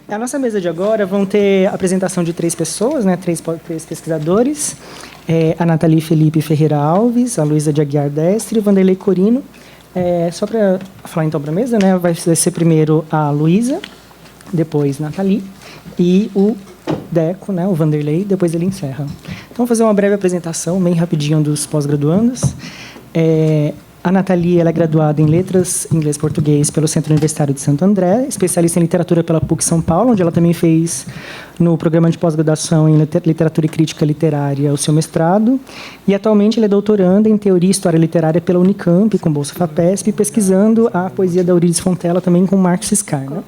A nossa mesa de agora vão ter a apresentação de 3 pessoas, né, três pesquisadores, a Nathalie Felipe Ferreira Alves, a Luísa de Aguiar Destre e o Vanderlei Corino. Só para falar então para a mesa, né, vai ser primeiro a Luísa, depois Nathalie e o Deco, né, o Vanderlei, depois ele encerra. Então, vou fazer uma breve apresentação, bem rapidinho, dos pós-graduandos. A Nathalie, ela é graduada em Letras Inglês e Português pelo Centro Universitário de Santo André, especialista em Literatura pela PUC São Paulo, onde ela também fez, no programa de pós-graduação em Literatura e Crítica Literária, o seu mestrado. E, atualmente, ela é doutoranda em Teoria e História Literária pela Unicamp, com Bolsa FAPESP, pesquisando a poesia da Eurídice Fontella, também com Marcos Scar, né?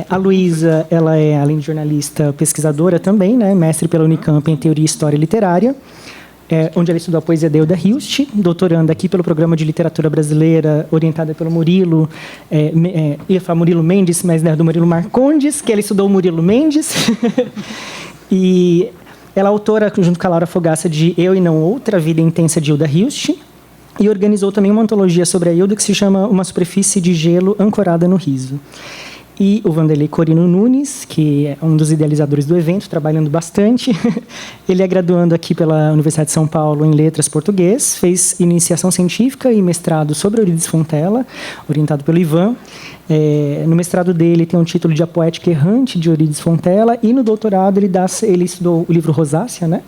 A Luísa, ela é, além de jornalista, pesquisadora também, né? Mestre pela Unicamp em Teoria e História Literária, onde ela estudou a poesia da Hilda Hilst, doutoranda aqui pelo Programa de Literatura Brasileira, orientada pelo Murilo, ia falar Murilo Mendes, mas não é do Murilo Marcondes, que ela estudou o Murilo Mendes. E ela é autora, junto com a Laura Fogaça, de Eu e Não Outra, A Vida Intensa de Hilda Hilst, e organizou também uma antologia sobre a Hilda que se chama Uma Superfície de Gelo Ancorada no Riso. E o Vanderlei Corino Nunes, que é um dos idealizadores do evento, trabalhando bastante. Ele é graduando aqui pela Universidade de São Paulo em Letras Português, fez iniciação científica e mestrado sobre Eurídice Fontella, orientado pelo Ivan. No mestrado dele tem um título de A Poética Errante de Eurídice Fontella, e no doutorado ele estudou o livro Rosácea, né?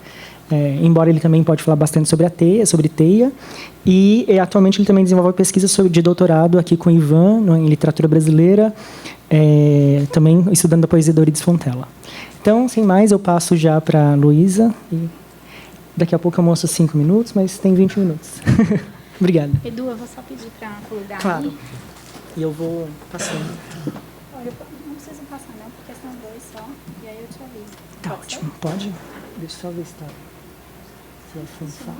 Embora ele também pode falar bastante sobre teia, e atualmente ele também desenvolve pesquisa de doutorado aqui com o Ivan, em literatura brasileira, também estudando a poesia da Eurídice Fontella. Então, sem mais, eu passo já para a Luísa, e daqui a pouco eu mostro 5 minutos, mas tem 20 minutos. Obrigada. Edu, eu vou só pedir para plugar. Claro. Aí. E eu vou passando. Olha, não precisa passar não, porque são 2 só, e aí eu te aviso. Tá ótimo, pode? Deixa eu só ver se está... Se vai funcionar.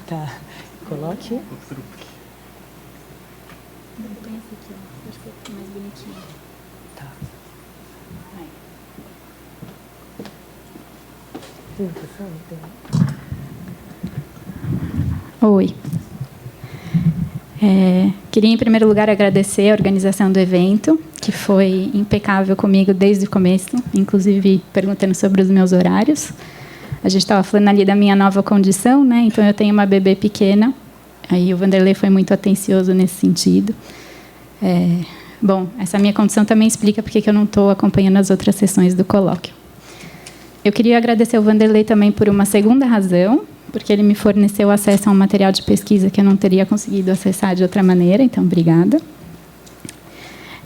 Tá, coloque. Põe esse aqui, ó. Acho que fica mais bonitinho. Tá. Vai. Tem impressão? Tem. Oi. Queria, em primeiro lugar, agradecer a organização do evento, que foi impecável comigo desde o começo, inclusive perguntando sobre os meus horários. A gente estava falando ali da minha nova condição, né? Então, eu tenho uma bebê pequena. Aí o Vanderlei foi muito atencioso nesse sentido. Bom, essa minha condição também explica porque eu não estou acompanhando as outras sessões do colóquio. Eu queria agradecer ao Vanderlei também por uma segunda razão, porque ele me forneceu acesso a um material de pesquisa que eu não teria conseguido acessar de outra maneira, então, obrigada.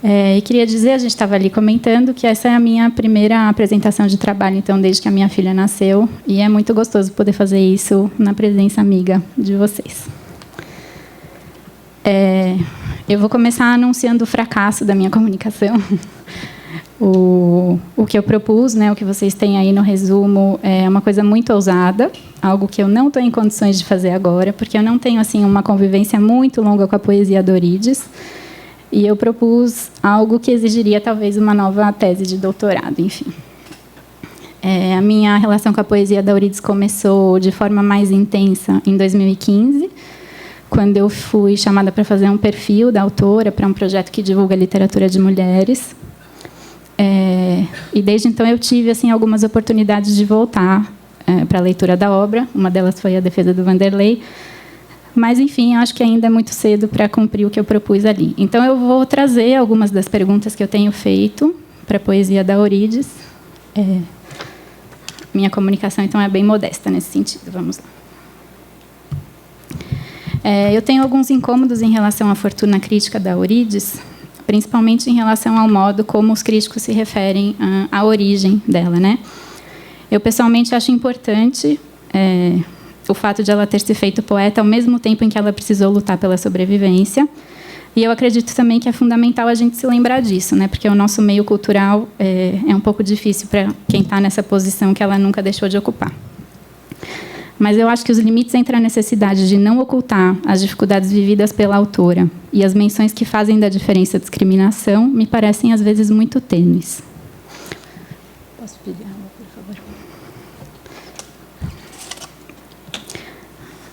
E queria dizer, a gente estava ali comentando, que essa é a minha primeira apresentação de trabalho, então, desde que a minha filha nasceu, e é muito gostoso poder fazer isso na presença amiga de vocês. Eu vou começar anunciando o fracasso da minha comunicação. O que eu propus, né, o que vocês têm aí no resumo, é uma coisa muito ousada, algo que eu não estou em condições de fazer agora, porque eu não tenho assim uma convivência muito longa com a poesia da Eurídice, e eu propus algo que exigiria talvez uma nova tese de doutorado, enfim. A minha relação com a poesia da Eurídice começou de forma mais intensa em 2015, quando eu fui chamada para fazer um perfil da autora para um projeto que divulga literatura de mulheres. E desde então eu tive assim algumas oportunidades de voltar para a leitura da obra. Uma delas foi a defesa do Vanderlei, mas enfim, acho que ainda é muito cedo para cumprir o que eu propus ali. Então eu vou trazer algumas das perguntas que eu tenho feito para a poesia da Eurídice. Minha comunicação então é bem modesta nesse sentido. Vamos lá. Eu tenho alguns incômodos em relação à fortuna crítica da Eurídice, principalmente em relação ao modo como os críticos se referem à origem dela, né? Eu, pessoalmente, acho importante o fato de ela ter se feito poeta ao mesmo tempo em que ela precisou lutar pela sobrevivência. E eu acredito também que é fundamental a gente se lembrar disso, né? Porque o nosso meio cultural é um pouco difícil para quem está nessa posição que ela nunca deixou de ocupar. Mas eu acho que os limites entre a necessidade de não ocultar as dificuldades vividas pela autora e as menções que fazem da diferença e discriminação me parecem, às vezes, muito tênues. Posso pedir água, por favor?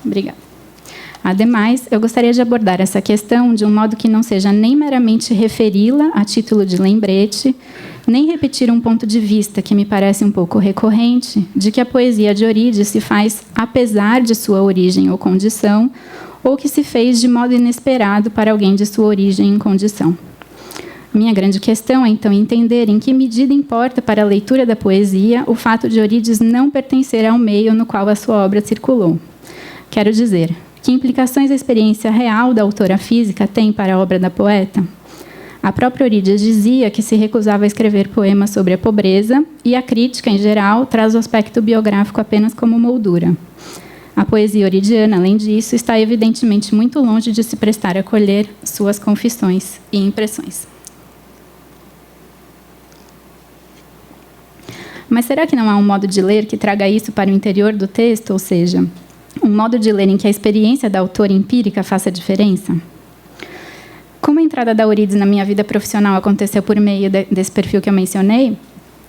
Obrigada. Ademais, eu gostaria de abordar essa questão de um modo que não seja nem meramente referi-la a título de lembrete, nem repetir um ponto de vista que me parece um pouco recorrente, de que a poesia de Eurídice se faz apesar de sua origem ou condição, ou que se fez de modo inesperado para alguém de sua origem e condição. Minha grande questão é, então, entender em que medida importa para a leitura da poesia o fato de Eurídice não pertencer ao meio no qual a sua obra circulou. Quero dizer, que implicações a experiência real da autora física tem para a obra da poeta? A própria Eurídice dizia que se recusava a escrever poemas sobre a pobreza, e a crítica, em geral, traz o aspecto biográfico apenas como moldura. A poesia euridiana, além disso, está evidentemente muito longe de se prestar a colher suas confissões e impressões. Mas será que não há um modo de ler que traga isso para o interior do texto, ou seja, um modo de ler em que a experiência da autora empírica faça diferença? Como a entrada da Eurídice na minha vida profissional aconteceu por meio desse perfil que eu mencionei,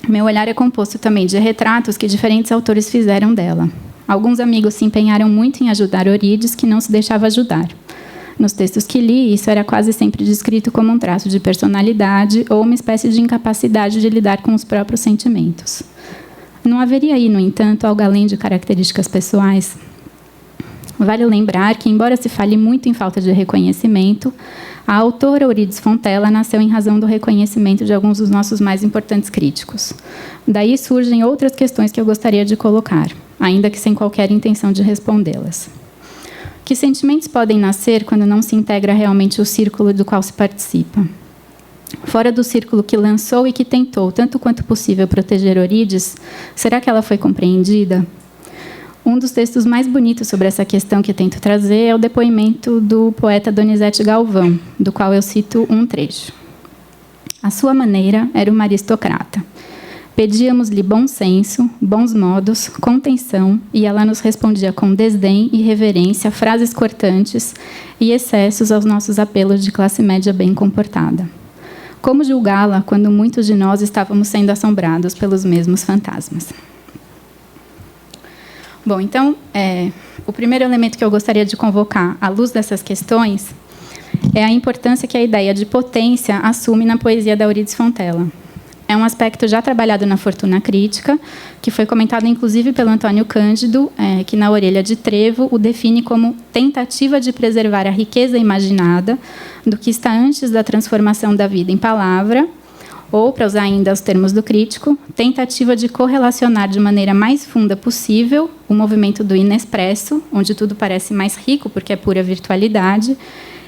meu olhar é composto também de retratos que diferentes autores fizeram dela. Alguns amigos se empenharam muito em ajudar Eurídice, que não se deixava ajudar. Nos textos que li, isso era quase sempre descrito como um traço de personalidade ou uma espécie de incapacidade de lidar com os próprios sentimentos. Não haveria aí, no entanto, algo além de características pessoais? Vale lembrar que, embora se fale muito em falta de reconhecimento, a autora Eurídice Fontella nasceu em razão do reconhecimento de alguns dos nossos mais importantes críticos. Daí surgem outras questões que eu gostaria de colocar, ainda que sem qualquer intenção de respondê-las. Que sentimentos podem nascer quando não se integra realmente o círculo do qual se participa? Fora do círculo que lançou e que tentou, tanto quanto possível, proteger Eurídice, será que ela foi compreendida? Um dos textos mais bonitos sobre essa questão que tento trazer é o depoimento do poeta Donizete Galvão, do qual eu cito um trecho. À sua maneira, era uma aristocrata. Pedíamos-lhe bom senso, bons modos, contenção, e ela nos respondia com desdém e reverência, frases cortantes e excessos aos nossos apelos de classe média bem comportada. Como julgá-la quando muitos de nós estávamos sendo assombrados pelos mesmos fantasmas? Bom, então, o primeiro elemento que eu gostaria de convocar, à luz dessas questões, é a importância que a ideia de potência assume na poesia da Eurídice Fontella. É um aspecto já trabalhado na Fortuna Crítica, que foi comentado, inclusive, pelo Antônio Cândido, que, na Orelha de Trevo, o define como tentativa de preservar a riqueza imaginada do que está antes da transformação da vida em palavra, ou, para usar ainda os termos do crítico, tentativa de correlacionar de maneira mais funda possível o movimento do inexpresso, onde tudo parece mais rico porque é pura virtualidade,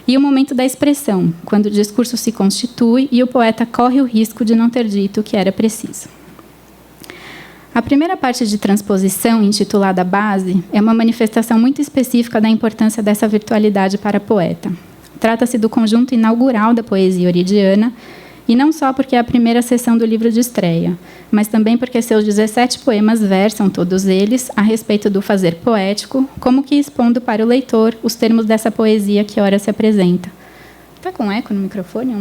e o momento da expressão, quando o discurso se constitui e o poeta corre o risco de não ter dito o que era preciso. A primeira parte de transposição, intitulada Base, é uma manifestação muito específica da importância dessa virtualidade para a poeta. Trata-se do conjunto inaugural da poesia euridiana, e não só porque é a primeira sessão do livro de estreia, mas também porque seus 17 poemas versam, todos eles, a respeito do fazer poético, como que expondo para o leitor os termos dessa poesia que ora se apresenta. Está com eco no microfone?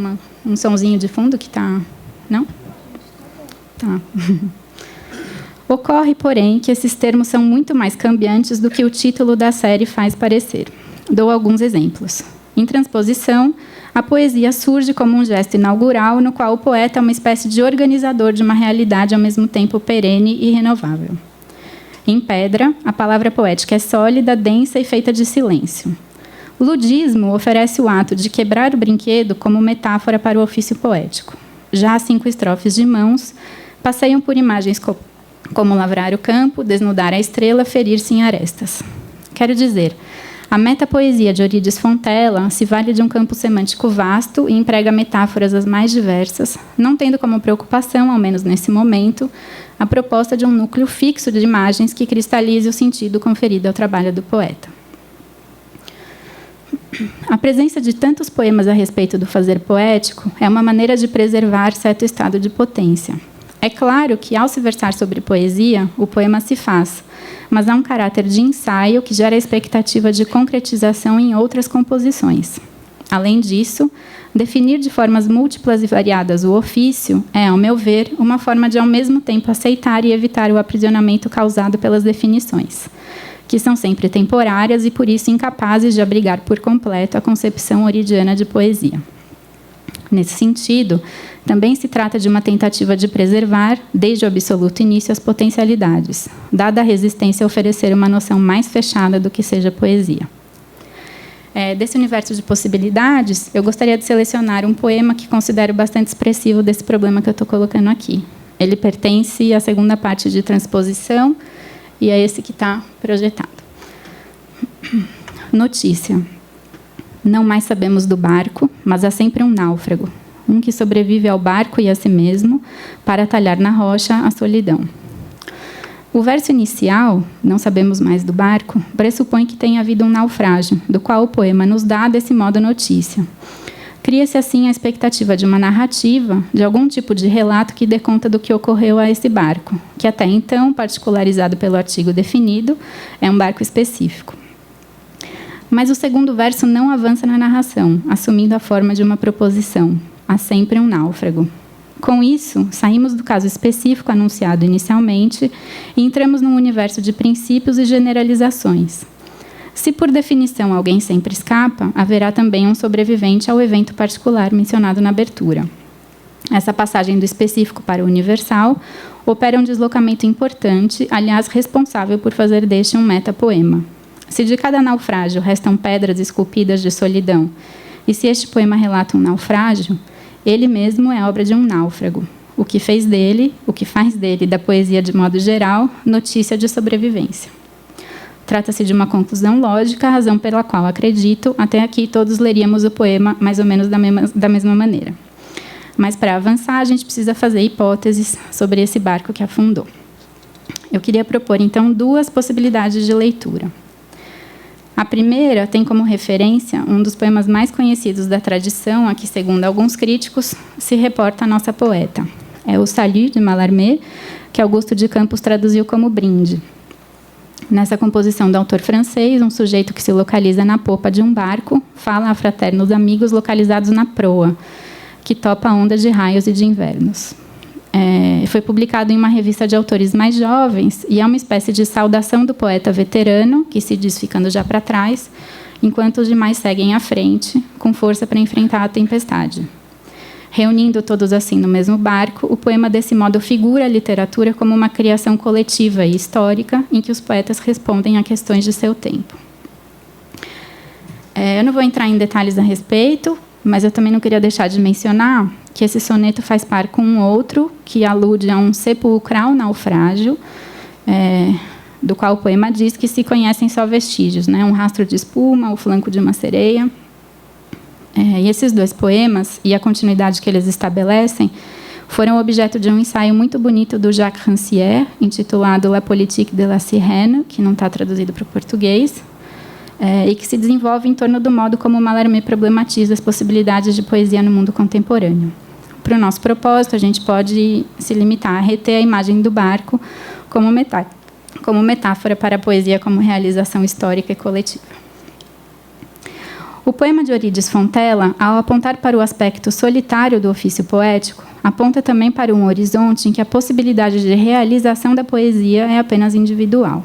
Um sonzinho de fundo que está... Não? Tá. Ocorre, porém, que esses termos são muito mais cambiantes do que o título da série faz parecer. Dou alguns exemplos. Em transposição, a poesia surge como um gesto inaugural no qual o poeta é uma espécie de organizador de uma realidade ao mesmo tempo perene e renovável. Em Pedra, a palavra poética é sólida, densa e feita de silêncio. O ludismo oferece o ato de quebrar o brinquedo como metáfora para o ofício poético. Já as 5 estrofes de Mãos passeiam por imagens como lavrar o campo, desnudar a estrela, ferir-se em arestas. Quero dizer, a metapoesia de Eurídice Fontella se vale de um campo semântico vasto e emprega metáforas as mais diversas, não tendo como preocupação, ao menos nesse momento, a proposta de um núcleo fixo de imagens que cristalize o sentido conferido ao trabalho do poeta. A presença de tantos poemas a respeito do fazer poético é uma maneira de preservar certo estado de potência. É claro que, ao se versar sobre poesia, o poema se faz, mas há um caráter de ensaio que gera a expectativa de concretização em outras composições. Além disso, definir de formas múltiplas e variadas o ofício é, ao meu ver, uma forma de, ao mesmo tempo, aceitar e evitar o aprisionamento causado pelas definições. que são sempre temporárias e, por isso, incapazes de abrigar por completo a concepção oridiana de poesia. Nesse sentido, também se trata de uma tentativa de preservar, desde o absoluto início, as potencialidades, dada a resistência a oferecer uma noção mais fechada do que seja poesia. Desse universo de possibilidades, eu gostaria de selecionar um poema que considero bastante expressivo desse problema que eu estou colocando aqui. Ele pertence à segunda parte de transposição e é esse que está projetado. Notícia. Não mais sabemos do barco, mas há sempre um náufrago, um que sobrevive ao barco e a si mesmo para atalhar na rocha a solidão. O verso inicial, não sabemos mais do barco, pressupõe que tenha havido um naufrágio, do qual o poema nos dá, desse modo, notícia. Cria-se, assim, a expectativa de uma narrativa, de algum tipo de relato que dê conta do que ocorreu a esse barco, que até então, particularizado pelo artigo definido, é um barco específico. Mas o segundo verso não avança na narração, assumindo a forma de uma proposição. Há sempre um náufrago. Com isso, saímos do caso específico anunciado inicialmente e entramos num universo de princípios e generalizações. Se, por definição, alguém sempre escapa, haverá também um sobrevivente ao evento particular mencionado na abertura. Essa passagem do específico para o universal opera um deslocamento importante, aliás, responsável por fazer deste um metapoema. Se de cada naufrágio restam pedras esculpidas de solidão, e se este poema relata um naufrágio, ele mesmo é obra de um náufrago, o que faz dele, da poesia de modo geral, notícia de sobrevivência. Trata-se de uma conclusão lógica, a razão pela qual, acredito, até aqui todos leríamos o poema mais ou menos da mesma maneira. Mas, para avançar, a gente precisa fazer hipóteses sobre esse barco que afundou. Eu queria propor, então, duas possibilidades de leitura. A primeira tem como referência um dos poemas mais conhecidos da tradição, a que, segundo alguns críticos, se reporta a nossa poeta. É o Salut, de Mallarmé, que Augusto de Campos traduziu como brinde. Nessa composição do autor francês, um sujeito que se localiza na popa de um barco fala a fraternos amigos localizados na proa, que topa a onda de raios e de invernos. Foi publicado em uma revista de autores mais jovens e é uma espécie de saudação do poeta veterano, que se diz ficando já para trás, enquanto os demais seguem à frente, com força para enfrentar a tempestade. Reunindo todos assim no mesmo barco, o poema, desse modo, figura a literatura como uma criação coletiva e histórica, em que os poetas respondem a questões de seu tempo. Eu não vou entrar em detalhes a respeito, mas eu também não queria deixar de mencionar que esse soneto faz par com um outro, que alude a um sepulcral naufrágio, do qual o poema diz que se conhecem só vestígios, né? Um rastro de espuma, o flanco de uma sereia. E esses dois poemas, e a continuidade que eles estabelecem, foram objeto de um ensaio muito bonito do Jacques Rancière, intitulado La Politique de la Sirène, que não está traduzido para o português, e que se desenvolve em torno do modo como Mallarmé problematiza as possibilidades de poesia no mundo contemporâneo. Para o nosso propósito, a gente pode se limitar a reter a imagem do barco como metáfora para a poesia como realização histórica e coletiva. O poema de Eurídice Fontella, ao apontar para o aspecto solitário do ofício poético, aponta também para um horizonte em que a possibilidade de realização da poesia é apenas individual.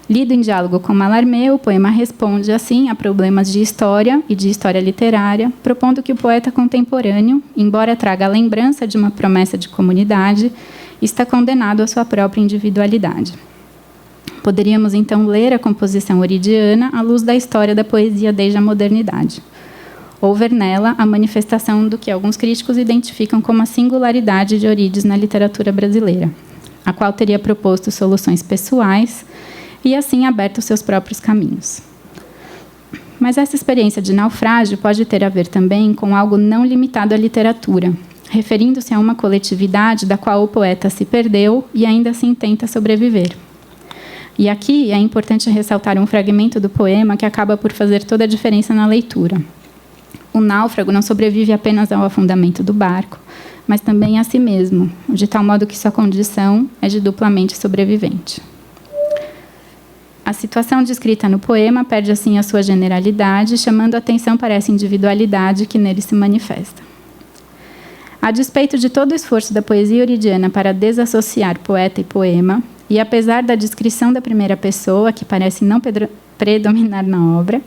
Lido em diálogo com Mallarmé, o poema responde, assim, a problemas de história e de história literária, propondo que o poeta contemporâneo, embora traga a lembrança de uma promessa de comunidade, está condenado à sua própria individualidade. Poderíamos, então, ler a composição oridiana à luz da história da poesia desde a modernidade. Ou ver nela a manifestação do que alguns críticos identificam como a singularidade de Eurídice na literatura brasileira, a qual teria proposto soluções pessoais e, assim, aberto seus próprios caminhos. Mas essa experiência de naufrágio pode ter a ver também com algo não limitado à literatura, referindo-se a uma coletividade da qual o poeta se perdeu e ainda assim tenta sobreviver. E aqui é importante ressaltar um fragmento do poema que acaba por fazer toda a diferença na leitura. O náufrago não sobrevive apenas ao afundamento do barco, mas também a si mesmo, de tal modo que sua condição é de duplamente sobrevivente. A situação descrita no poema perde, assim, a sua generalidade, chamando a atenção para essa individualidade que nele se manifesta. A despeito de todo o esforço da poesia euridiana para desassociar poeta e poema, e apesar da descrição da primeira pessoa, que parece não predominar na obra,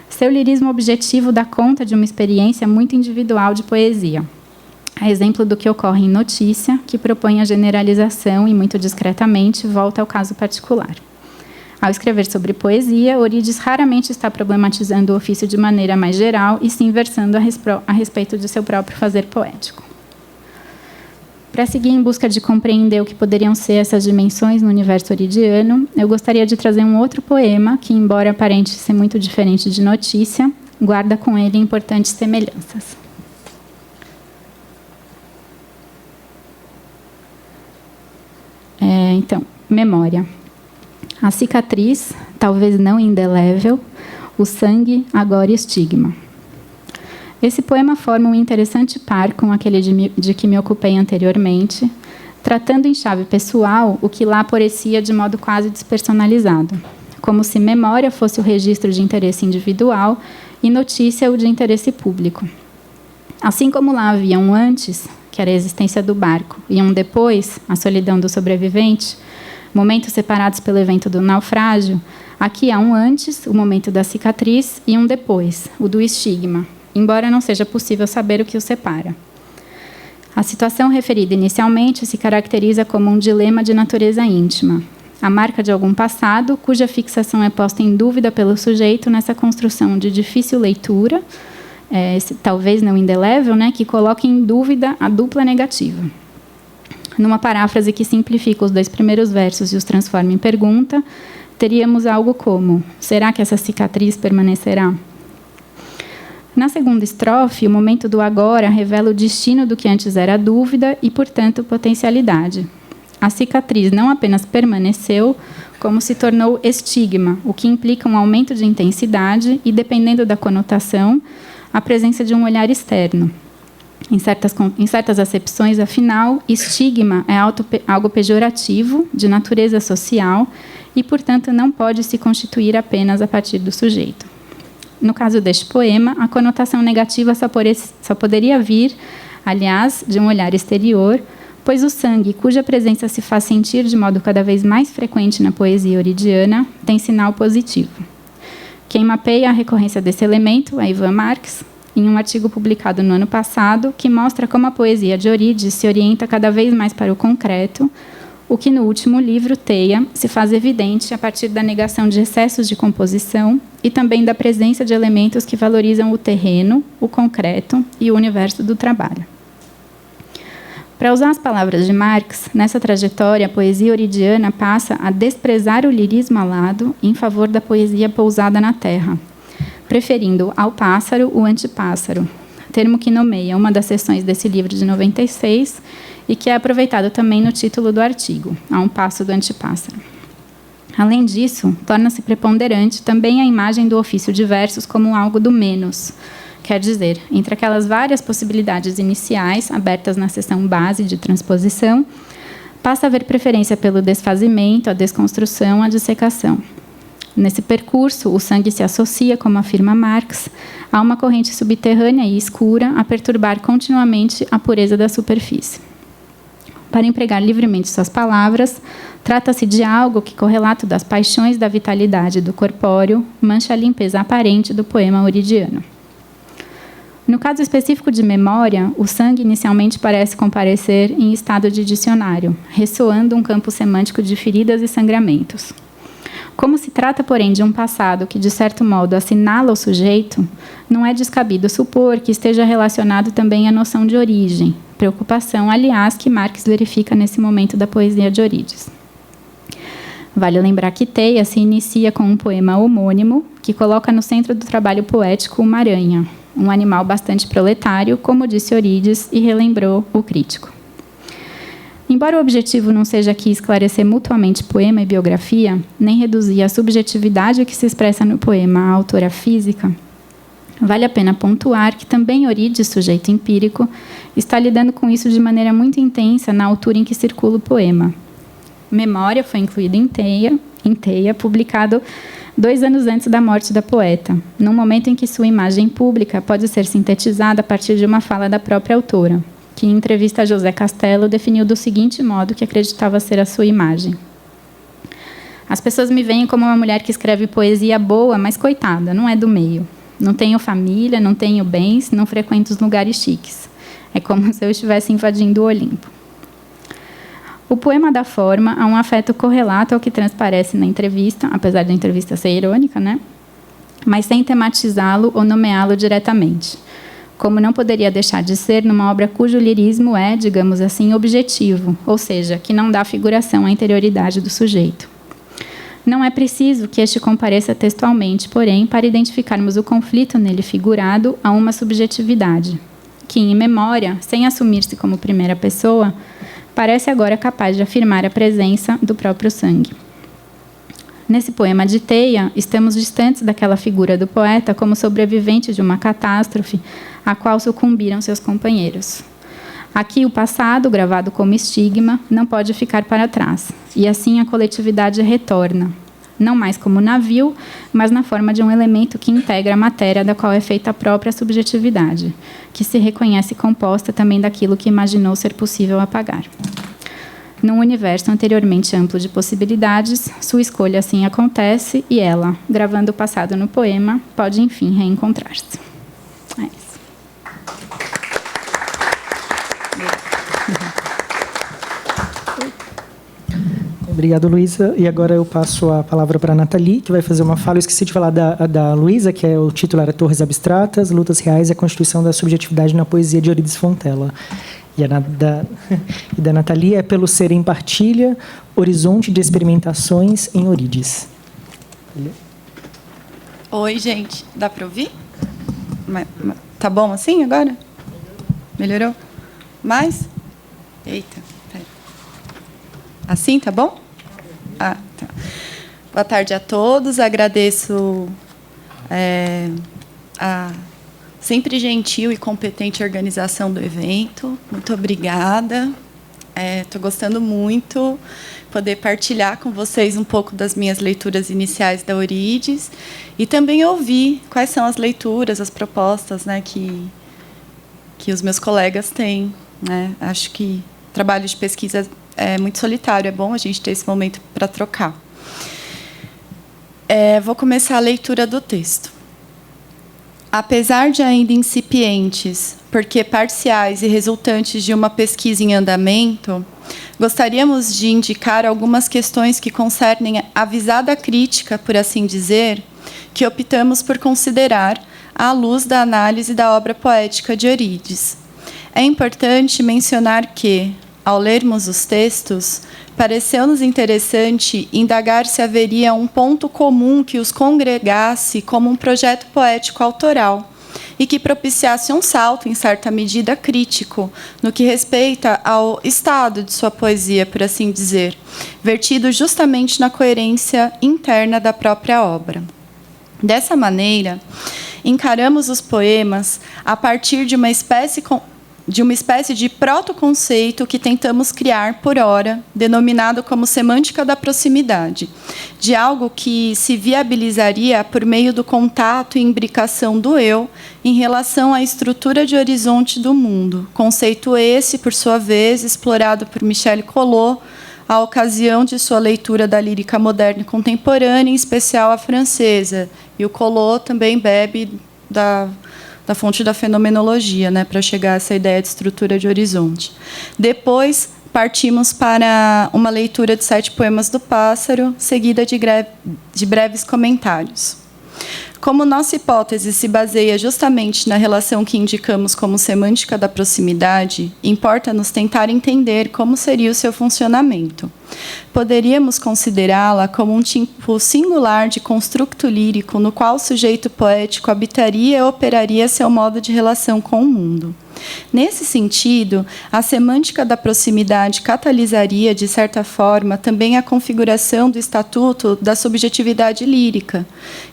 seu lirismo objetivo dá conta de uma experiência muito individual de poesia. A exemplo do que ocorre em Notícia, que propõe a generalização e, muito discretamente, volta ao caso particular. Ao escrever sobre poesia, Eurídice raramente está problematizando o ofício de maneira mais geral e sim versando a respeito de seu próprio fazer poético. Para seguir em busca de compreender o que poderiam ser essas dimensões no universo euridiano, eu gostaria de trazer um outro poema que, embora aparente ser muito diferente de Notícia, guarda com ele importantes semelhanças. Então, memória. A cicatriz, talvez não indelével, o sangue, agora estigma. Esse poema forma um interessante par com aquele de que me ocupei anteriormente, tratando em chave pessoal o que lá aparecia de modo quase despersonalizado, como se memória fosse o registro de interesse individual e notícia o de interesse público. Assim como lá havia um antes, que era a existência do barco, e um depois, a solidão do sobrevivente, momentos separados pelo evento do naufrágio, aqui há um antes, o momento da cicatriz, e um depois, o do estigma, embora não seja possível saber o que os separa. A situação referida inicialmente se caracteriza como um dilema de natureza íntima, a marca de algum passado, cuja fixação é posta em dúvida pelo sujeito nessa construção de difícil leitura, talvez não indelével, que coloca em dúvida a dupla negativa. Numa paráfrase que simplifica os 2 primeiros versos e os transforma em pergunta, teríamos algo como: será que essa cicatriz permanecerá? Na segunda estrofe, o momento do agora revela o destino do que antes era dúvida e, portanto, potencialidade. A cicatriz não apenas permaneceu, como se tornou estigma, o que implica um aumento de intensidade e, dependendo da conotação, a presença de um olhar externo. Em certas acepções, afinal, estigma é algo pejorativo, de natureza social, e, portanto, não pode se constituir apenas a partir do sujeito. No caso deste poema, a conotação negativa só poderia vir, aliás, de um olhar exterior, pois o sangue, cuja presença se faz sentir de modo cada vez mais frequente na poesia euridiana, tem sinal positivo. Quem mapeia a recorrência desse elemento é Ivan Marx, em um artigo publicado no ano passado, que mostra como a poesia de Eurídice se orienta cada vez mais para o concreto, o que no último livro, Teia, se faz evidente a partir da negação de excessos de composição e também da presença de elementos que valorizam o terreno, o concreto e o universo do trabalho. Para usar as palavras de Marx, nessa trajetória, a poesia euridiana passa a desprezar o lirismo alado em favor da poesia pousada na terra, preferindo ao pássaro o antipássaro, termo que nomeia uma das seções desse livro de 96 e que é aproveitado também no título do artigo, A um Passo do Antipássaro. Além disso, torna-se preponderante também a imagem do ofício de versos como algo do menos, quer dizer, entre aquelas várias possibilidades iniciais abertas na seção base de transposição, passa a haver preferência pelo desfazimento, a desconstrução, a dissecação. Nesse percurso, o sangue se associa, como afirma Marx, a uma corrente subterrânea e escura a perturbar continuamente a pureza da superfície. Para empregar livremente suas palavras, trata-se de algo que, correlato das paixões da vitalidade do corpóreo, mancha a limpeza aparente do poema euridiano. No caso específico de memória, o sangue inicialmente parece comparecer em estado de dicionário, ressoando um campo semântico de feridas e sangramentos. Como se trata, porém, de um passado que, de certo modo, assinala o sujeito, não é descabido supor que esteja relacionado também à noção de origem, preocupação, aliás, que Marx verifica nesse momento da poesia de Eurídice. Vale lembrar que Teia se inicia com um poema homônimo que coloca no centro do trabalho poético uma aranha, um animal bastante proletário, como disse Eurídice e relembrou o crítico. Embora o objetivo não seja aqui esclarecer mutuamente poema e biografia, nem reduzir a subjetividade que se expressa no poema à autora física, vale a pena pontuar que também Eurídice, sujeito empírico, está lidando com isso de maneira muito intensa na altura em que circula o poema. Memória foi incluído em Teia, publicado 2 anos antes da morte da poeta, num momento em que sua imagem pública pode ser sintetizada a partir de uma fala da própria autora, que, em entrevista a José Castelo, definiu do seguinte modo que acreditava ser a sua imagem. As pessoas me veem como uma mulher que escreve poesia boa, mas coitada, não é do meio. Não tenho família, não tenho bens, não frequento os lugares chiques. É como se eu estivesse invadindo o Olimpo. O poema dá forma a um afeto correlato ao que transparece na entrevista, apesar da entrevista ser irônica, né? Mas sem tematizá-lo ou nomeá-lo diretamente. Como não poderia deixar de ser numa obra cujo lirismo é, digamos assim, objetivo, ou seja, que não dá figuração à interioridade do sujeito. Não é preciso que este compareça textualmente, porém, para identificarmos o conflito nele figurado a uma subjetividade, que, em memória, sem assumir-se como primeira pessoa, parece agora capaz de afirmar a presença do próprio sangue. Nesse poema de Teia, estamos distantes daquela figura do poeta como sobrevivente de uma catástrofe a qual sucumbiram seus companheiros. Aqui, o passado, gravado como estigma, não pode ficar para trás, e assim a coletividade retorna, não mais como navio, mas na forma de um elemento que integra a matéria da qual é feita a própria subjetividade, que se reconhece composta também daquilo que imaginou ser possível apagar. Num universo anteriormente amplo de possibilidades, sua escolha assim acontece e ela, gravando o passado no poema, pode enfim reencontrar-se. É isso. Obrigado, Luísa. E agora eu passo a palavra para a Nathalie, que vai fazer uma fala. Eu esqueci de falar da Luísa, que o título era Torres Abstratas, Lutas Reais e a Constituição da Subjetividade na Poesia de Eurídice Fontela. E da Nathalie é Pelo Ser em Partilha, Horizonte de Experimentações em Eurídice. Oi, gente. Dá para ouvir? Tá bom assim agora? Melhorou? Mais? Eita. Pera. Assim, tá bom? Ah, tá. Boa tarde a todos. Agradeço a sempre gentil e competente organização do evento. Muito obrigada. Estou gostando muito poder partilhar com vocês um pouco das minhas leituras iniciais da Eurídice e também ouvir quais são as leituras, as propostas, né, que os meus colegas têm, né? Acho que o trabalho de pesquisa é muito solitário, é bom a gente ter esse momento para trocar. Vou começar a leitura do texto. Apesar de ainda incipientes, porque parciais e resultantes de uma pesquisa em andamento, gostaríamos de indicar algumas questões que concernem a visada crítica, por assim dizer, que optamos por considerar à luz da análise da obra poética de Eurídice. É importante mencionar que, ao lermos os textos, pareceu-nos interessante indagar se haveria um ponto comum que os congregasse como um projeto poético autoral e que propiciasse um salto, em certa medida, crítico, no que respeita ao estado de sua poesia, por assim dizer, vertido justamente na coerência interna da própria obra. Dessa maneira, encaramos os poemas a partir de uma espécie de protoconceito que tentamos criar, por ora, denominado como semântica da proximidade, de algo que se viabilizaria por meio do contato e imbricação do eu em relação à estrutura de horizonte do mundo, conceito esse, por sua vez, explorado por Michel Collot, à ocasião de sua leitura da lírica moderna e contemporânea, em especial a francesa. E o Collot também bebe da fonte da fenomenologia, né, para chegar a essa ideia de estrutura de horizonte. Depois, partimos para uma leitura de 7 poemas do Pássaro, seguida de breves comentários. Como nossa hipótese se baseia justamente na relação que indicamos como semântica da proximidade, importa-nos tentar entender como seria o seu funcionamento. Poderíamos considerá-la como um tipo singular de construto lírico no qual o sujeito poético habitaria e operaria seu modo de relação com o mundo. Nesse sentido, a semântica da proximidade catalisaria, de certa forma, também a configuração do estatuto da subjetividade lírica,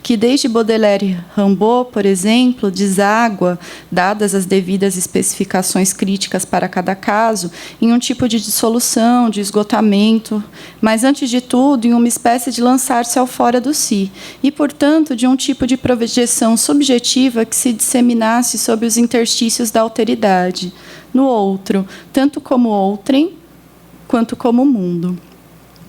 que desde Baudelaire e Rimbaud, por exemplo, deságua, dadas as devidas especificações críticas para cada caso, em um tipo de dissolução, de esgotamento, mas, antes de tudo, em uma espécie de lançar-se ao fora do si, e, portanto, de um tipo de projeção subjetiva que se disseminasse sob os interstícios da alteridade, no outro, tanto como outrem, quanto como mundo.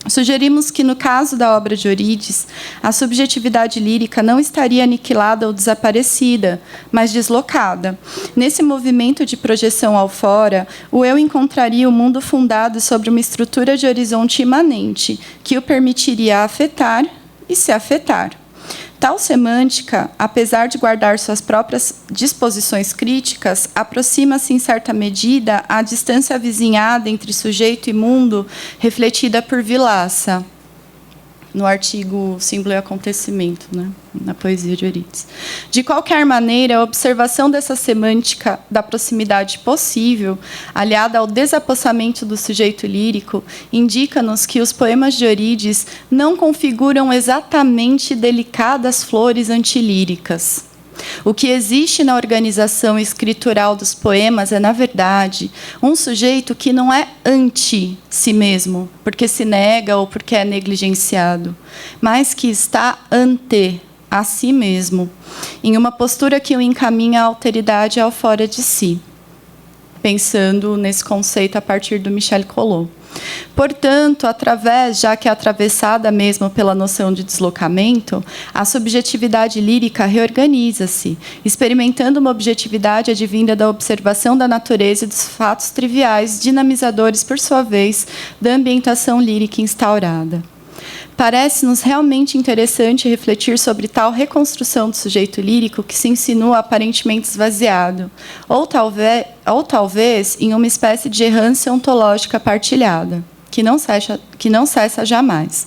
Sugerimos que, no caso da obra de Eurídice, a subjetividade lírica não estaria aniquilada ou desaparecida, mas deslocada. Nesse movimento de projeção ao fora, o eu encontraria o mundo fundado sobre uma estrutura de horizonte imanente, que o permitiria afetar e se afetar. Tal semântica, apesar de guardar suas próprias disposições críticas, aproxima-se, em certa medida, à distância avizinhada entre sujeito e mundo, refletida por Vilaça, no artigo Símbolo e Acontecimento, né, na poesia de Eurídice. De qualquer maneira, a observação dessa semântica da proximidade possível, aliada ao desapossamento do sujeito lírico, indica-nos que os poemas de Eurídice não configuram exatamente delicadas flores antilíricas. O que existe na organização escritural dos poemas é, na verdade, um sujeito que não é anti si mesmo, porque se nega ou porque é negligenciado, mas que está ante a si mesmo, em uma postura que o encaminha à alteridade e ao fora de si, pensando nesse conceito a partir do Michel Collot. Portanto, já que é atravessada mesmo pela noção de deslocamento, a subjetividade lírica reorganiza-se, experimentando uma objetividade advinda da observação da natureza e dos fatos triviais, dinamizadores, por sua vez, da ambientação lírica instaurada. Parece-nos realmente interessante refletir sobre tal reconstrução do sujeito lírico que se insinua aparentemente esvaziado, ou talvez em uma espécie de errância ontológica partilhada, que não cessa jamais.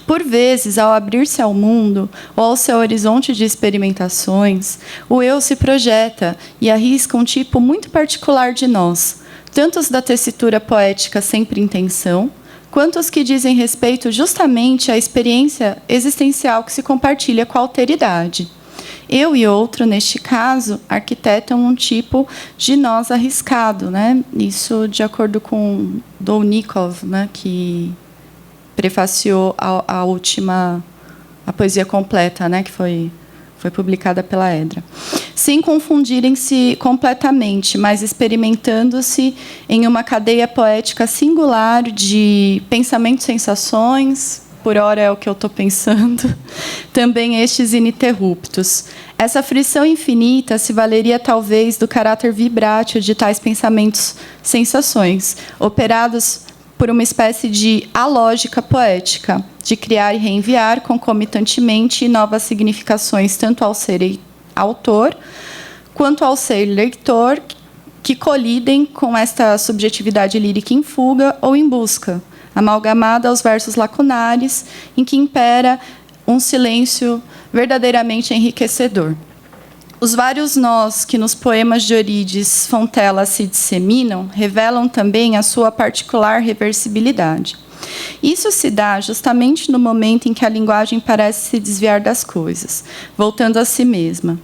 Por vezes, ao abrir-se ao mundo ou ao seu horizonte de experimentações, o eu se projeta e arrisca um tipo muito particular de nós, tanto os da tessitura poética sempre intenção, quanto os que dizem respeito justamente à experiência existencial que se compartilha com a alteridade. Eu e outro, neste caso, arquitetam um tipo de nós arriscado, né? Isso de acordo com Dolnikov, né? Que prefaciou a poesia completa, né? Que foi publicada pela Edra. Sem confundirem-se completamente, mas experimentando-se em uma cadeia poética singular de pensamentos, sensações, por hora é o que eu estou pensando, também estes ininterruptos. Essa frição infinita se valeria, talvez, do caráter vibrátil de tais pensamentos, sensações, operados por uma espécie de alógica poética, de criar e reenviar concomitantemente novas significações, tanto ao ser autor quanto ao ser leitor, que colidem com esta subjetividade lírica em fuga ou em busca, amalgamada aos versos lacunares, em que impera um silêncio verdadeiramente enriquecedor. Os vários nós que nos poemas de Eurídice Fontella se disseminam revelam também a sua particular reversibilidade. Isso se dá justamente no momento em que a linguagem parece se desviar das coisas, voltando a si mesma.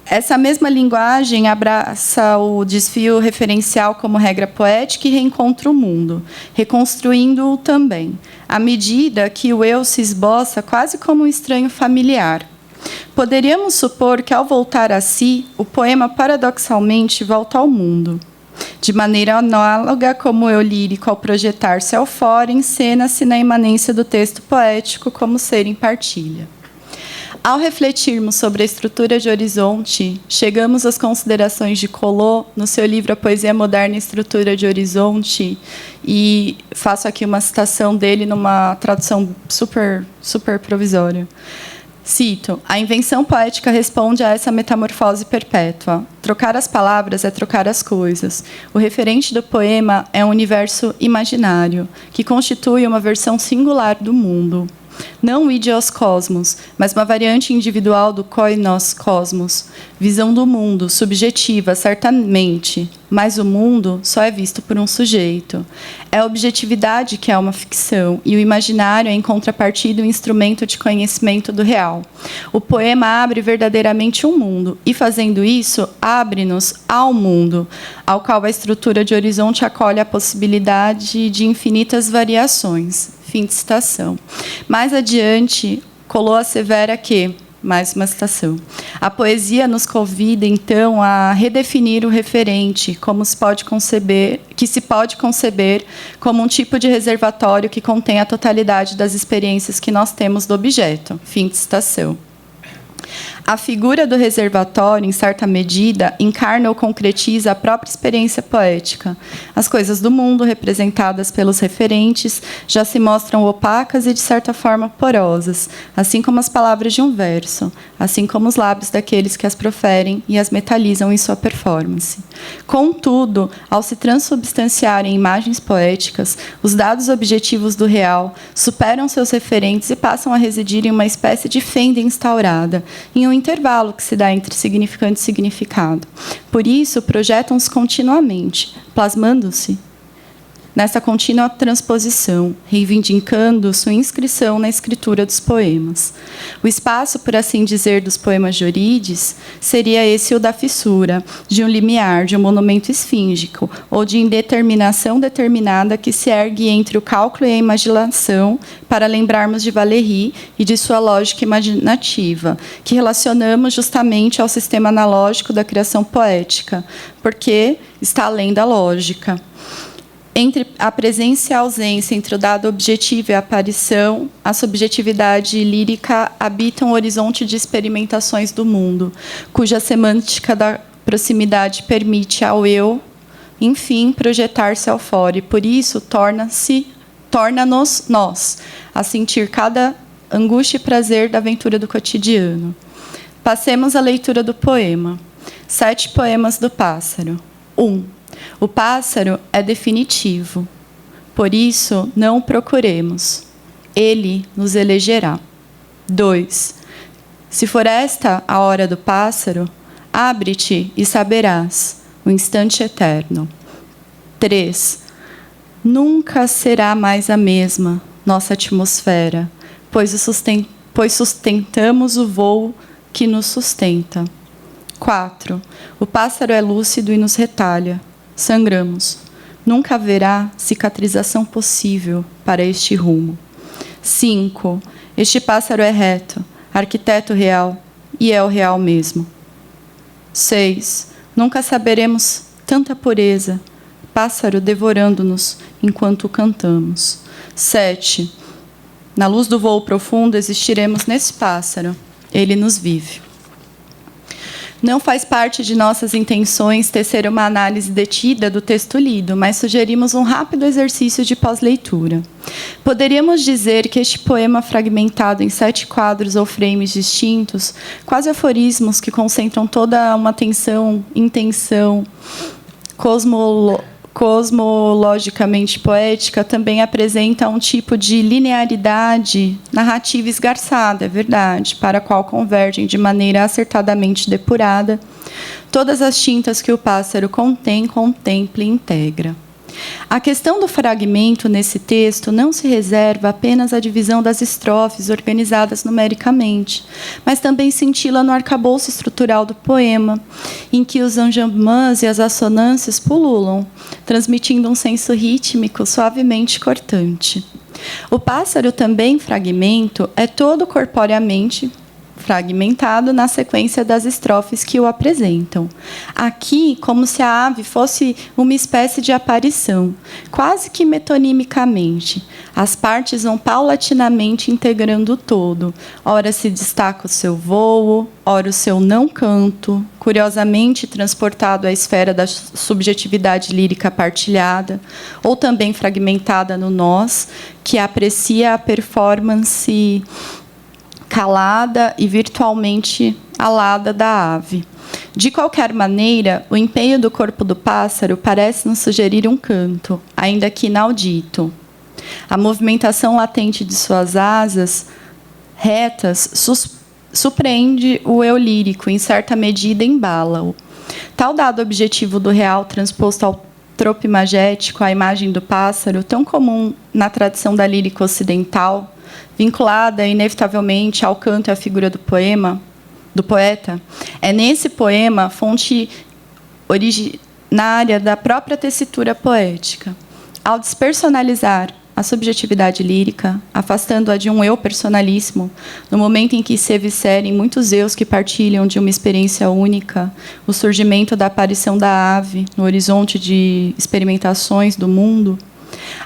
Essa mesma linguagem abraça o desvio referencial como regra poética e reencontra o mundo, reconstruindo-o também, à medida que o eu se esboça quase como um estranho familiar. Poderíamos supor que, ao voltar a si, o poema paradoxalmente volta ao mundo. De maneira análoga, como o eu lírico, ao projetar-se ao fora, encena-se na imanência do texto poético como ser em partilha. Ao refletirmos sobre a estrutura de horizonte, chegamos às considerações de Collot no seu livro A Poesia Moderna e Estrutura de Horizonte, e faço aqui uma citação dele numa tradução super provisória. Cito: a invenção poética responde a essa metamorfose perpétua. Trocar as palavras é trocar as coisas. O referente do poema é um universo imaginário, que constitui uma versão singular do mundo. Não o idios cosmos, mas uma variante individual do koinos cosmos. Visão do mundo, subjetiva, certamente, mas o mundo só é visto por um sujeito. É a objetividade que é uma ficção, e o imaginário é, em contrapartida, um instrumento de conhecimento do real. O poema abre verdadeiramente um mundo, e, fazendo isso, abre-nos ao mundo, ao qual a estrutura de horizonte acolhe a possibilidade de infinitas variações. Fim de citação. Mais adiante, Collot assevera que, Mais uma citação. A poesia nos convida, então, a redefinir o referente, que se pode conceber como um tipo de reservatório que contém a totalidade das experiências que nós temos do objeto. Fim de citação. A figura do reservatório, em certa medida, encarna ou concretiza a própria experiência poética. As coisas do mundo, representadas pelos referentes, já se mostram opacas e, de certa forma, porosas, assim como as palavras de um verso, assim como os lábios daqueles que as proferem e as metalizam em sua performance. Contudo, ao se transubstanciarem em imagens poéticas, os dados objetivos do real superam seus referentes e passam a residir em uma espécie de fenda instaurada, em um intervalo que se dá entre significante e significado. Por isso, projetam-se continuamente, plasmando-se nessa contínua transposição, reivindicando sua inscrição na escritura dos poemas. O espaço, por assim dizer, dos poemas de Eurídice seria esse o da fissura, de um limiar, de um monumento esfíngico, ou de indeterminação determinada que se ergue entre o cálculo e a imaginação, para lembrarmos de Valéry e de sua lógica imaginativa, que relacionamos justamente ao sistema analógico da criação poética, porque está além da lógica. Entre a presença e a ausência, entre o dado objetivo e a aparição, a subjetividade lírica habita um horizonte de experimentações do mundo, cuja semântica da proximidade permite ao eu, enfim, projetar-se ao fora, e por isso torna-nos nós, a sentir cada angústia e prazer da aventura do cotidiano. Passemos à leitura do poema. 7 poemas do pássaro. 1. O pássaro é definitivo, por isso não o procuremos. Ele nos elegerá. 2. Se for esta a hora do pássaro, abre-te e saberás o instante eterno. 3. Nunca será mais a mesma nossa atmosfera, pois sustentamos o voo que nos sustenta. 4. O pássaro é lúcido e nos retalha. Sangramos. Nunca haverá cicatrização possível para este rumo. 5. Este pássaro é reto, arquiteto real, e é o real mesmo. 6. Nunca saberemos tanta pureza, pássaro devorando-nos enquanto cantamos. 7. Na luz do voo profundo existiremos nesse pássaro. Ele nos vive. Não faz parte de nossas intenções tecer uma análise detida do texto lido, mas sugerimos um rápido exercício de pós-leitura. Poderíamos dizer que este poema, fragmentado em 7 quadros ou frames distintos, quase aforismos que concentram toda uma intenção cosmologicamente poética, também apresenta um tipo de linearidade narrativa esgarçada, é verdade, para a qual convergem de maneira acertadamente depurada todas as tintas que o pássaro contém, contempla e integra. A questão do fragmento nesse texto não se reserva apenas à divisão das estrofes organizadas numericamente, mas também cintila no arcabouço estrutural do poema, em que os enjambments e as assonâncias pululam, transmitindo um senso rítmico suavemente cortante. O pássaro, também fragmento, é todo corporeamente fragmentado na sequência das estrofes que o apresentam. Aqui, como se a ave fosse uma espécie de aparição, quase que metonimicamente. As partes vão paulatinamente integrando o todo. Ora se destaca o seu voo, ora o seu não canto, curiosamente transportado à esfera da subjetividade lírica partilhada, ou também fragmentada no nós, que aprecia a performance calada e virtualmente alada da ave. De qualquer maneira, o empenho do corpo do pássaro parece nos sugerir um canto, ainda que inaudito. A movimentação latente de suas asas retas surpreende o eu lírico, em certa medida embala-o. Tal dado objetivo do real transposto ao tropo imagético, a imagem do pássaro, tão comum na tradição da lírica ocidental, vinculada inevitavelmente ao canto e à figura do poeta, é nesse poema fonte originária da própria tessitura poética. Ao despersonalizar a subjetividade lírica, afastando-a de um eu personalíssimo, no momento em que se eviscerem muitos eus que partilham de uma experiência única, o surgimento da aparição da ave no horizonte de experimentações do mundo,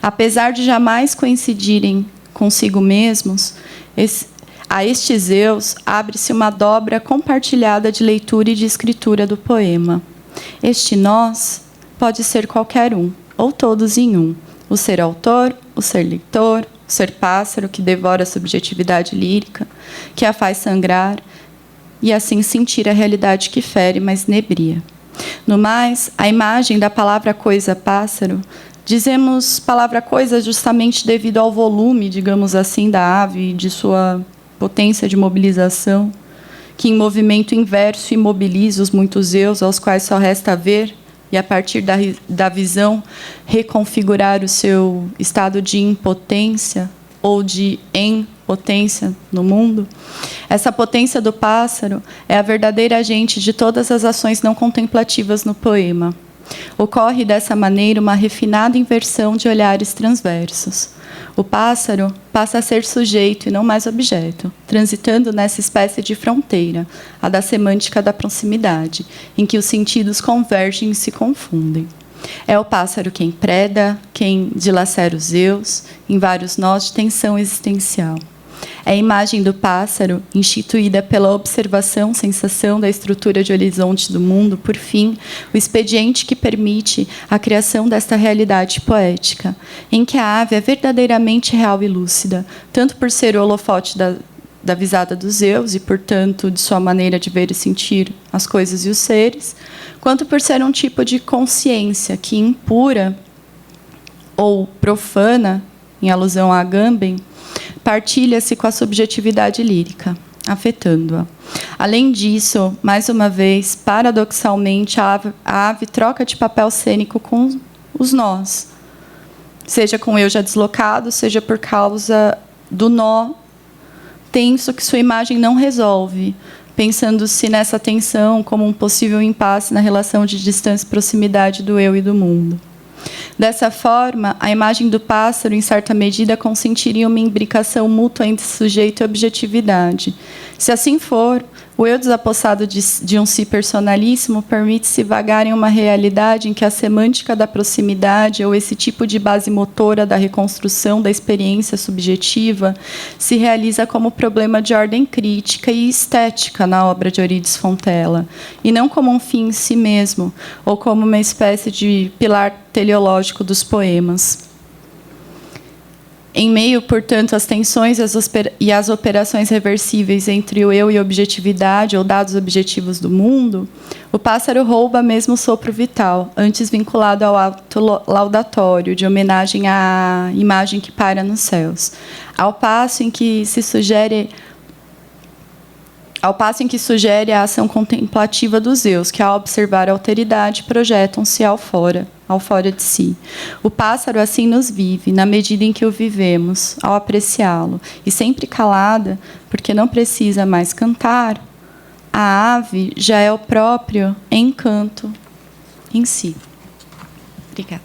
apesar de jamais coincidirem consigo mesmos, a estes eus abre-se uma dobra compartilhada de leitura e de escritura do poema. Este nós pode ser qualquer um, ou todos em um. O ser autor, o ser leitor, o ser pássaro que devora a subjetividade lírica, que a faz sangrar, e assim sentir a realidade que fere, mas nebria. No mais, a imagem da palavra coisa pássaro, dizemos palavra coisa justamente devido ao volume, digamos assim, da ave e de sua potência de mobilização, que em movimento inverso imobiliza os muitos eus aos quais só resta ver, e, a partir da visão, reconfigurar o seu estado de impotência ou de impotência no mundo. Essa potência do pássaro é a verdadeira agente de todas as ações não contemplativas no poema. Ocorre, dessa maneira, uma refinada inversão de olhares transversos. O pássaro passa a ser sujeito e não mais objeto, transitando nessa espécie de fronteira, a da semântica da proximidade, em que os sentidos convergem e se confundem. É o pássaro quem preda, quem dilacera os eus, em vários nós de tensão existencial. É a imagem do pássaro, instituída pela observação, sensação da estrutura de horizonte do mundo, por fim, o expediente que permite a criação desta realidade poética, em que a ave é verdadeiramente real e lúcida, tanto por ser o holofote da visada dos eus e, portanto, de sua maneira de ver e sentir as coisas e os seres, quanto por ser um tipo de consciência que, impura ou profana, em alusão a Agamben, partilha-se com a subjetividade lírica, afetando-a. Além disso, mais uma vez, paradoxalmente, a ave troca de papel cênico com os nós, seja com o eu já deslocado, seja por causa do nó tenso que sua imagem não resolve, pensando-se nessa tensão como um possível impasse na relação de distância e proximidade do eu e do mundo. Dessa forma, a imagem do pássaro, em certa medida, consentiria uma imbricação mútua entre sujeito e objetividade. Se assim for, o eu desapossado de um si personalíssimo permite-se vagar em uma realidade em que a semântica da proximidade ou esse tipo de base motora da reconstrução da experiência subjetiva se realiza como problema de ordem crítica e estética na obra de Eurídice Fontella, e não como um fim em si mesmo, ou como uma espécie de pilar teleológico dos poemas. Em meio, portanto, às tensões e às operações reversíveis entre o eu e a objetividade, ou dados objetivos do mundo, o pássaro rouba mesmo o sopro vital, antes vinculado ao ato laudatório, de homenagem à imagem que paira nos céus, ao passo em que sugere a ação contemplativa dos eus, que, ao observar a alteridade, projetam-se ao fora de si. O pássaro assim nos vive, na medida em que o vivemos, ao apreciá-lo. E sempre calada, porque não precisa mais cantar, a ave já é o próprio encanto em si. Obrigada.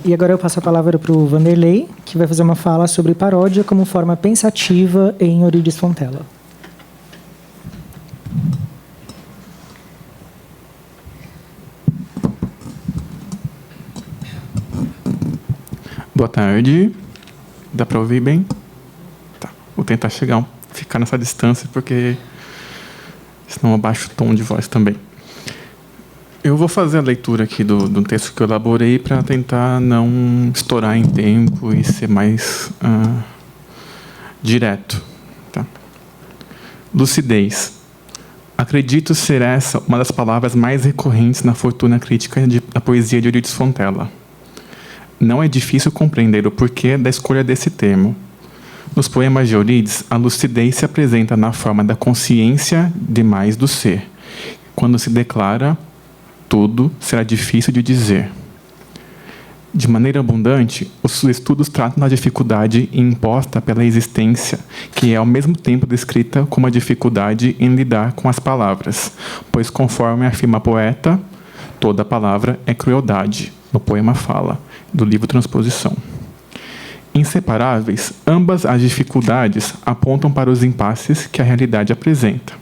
E agora eu passo a palavra para o Vanderlei, que vai fazer uma fala sobre paródia como forma pensativa em Eurídice Fontella. Boa tarde. Dá para ouvir bem? Tá. Vou tentar ficar nessa distância, porque senão eu baixo o tom de voz também. Eu vou fazer a leitura aqui do texto que eu elaborei para tentar não estourar em tempo e ser mais direto. Tá? Lucidez. Acredito ser essa uma das palavras mais recorrentes na fortuna crítica da poesia de Eurídice Fontella. Não é difícil compreender o porquê da escolha desse termo. Nos poemas de Eurídice, a lucidez se apresenta na forma da consciência demais do ser. Quando se declara, tudo será difícil de dizer. De maneira abundante, os estudos tratam da dificuldade imposta pela existência, que é ao mesmo tempo descrita como a dificuldade em lidar com as palavras, pois, conforme afirma a poeta, toda palavra é crueldade, no poema Fala, do livro Transposição. Inseparáveis, ambas as dificuldades apontam para os impasses que a realidade apresenta.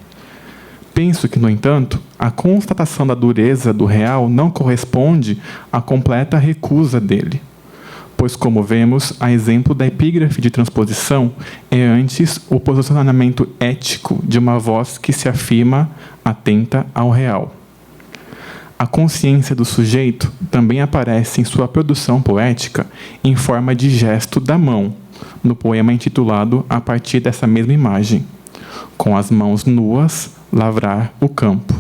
Penso que, no entanto, a constatação da dureza do real não corresponde à completa recusa dele, pois, como vemos, a exemplo da epígrafe de transposição, é antes o posicionamento ético de uma voz que se afirma atenta ao real. A consciência do sujeito também aparece em sua produção poética em forma de gesto da mão, no poema intitulado a partir dessa mesma imagem, com as mãos nuas, lavrar o campo.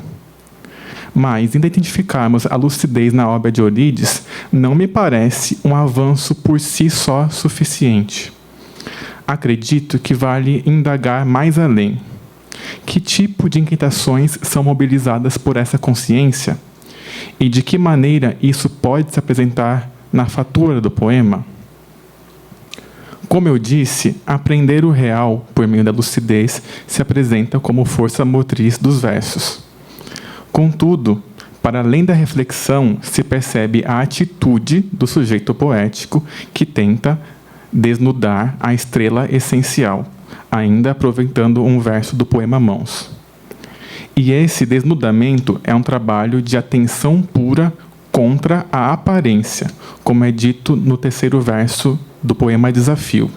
Mas, em identificarmos a lucidez na obra de Eurídice, não me parece um avanço por si só suficiente. Acredito que vale indagar mais além. Que tipo de inquietações são mobilizadas por essa consciência? E de que maneira isso pode se apresentar na fatura do poema? Como eu disse, aprender o real por meio da lucidez se apresenta como força motriz dos versos. Contudo, para além da reflexão, se percebe a atitude do sujeito poético que tenta desnudar a estrela essencial, ainda aproveitando um verso do poema Mãos. E esse desnudamento é um trabalho de atenção pura contra a aparência, como é dito no terceiro verso do poema Desafio.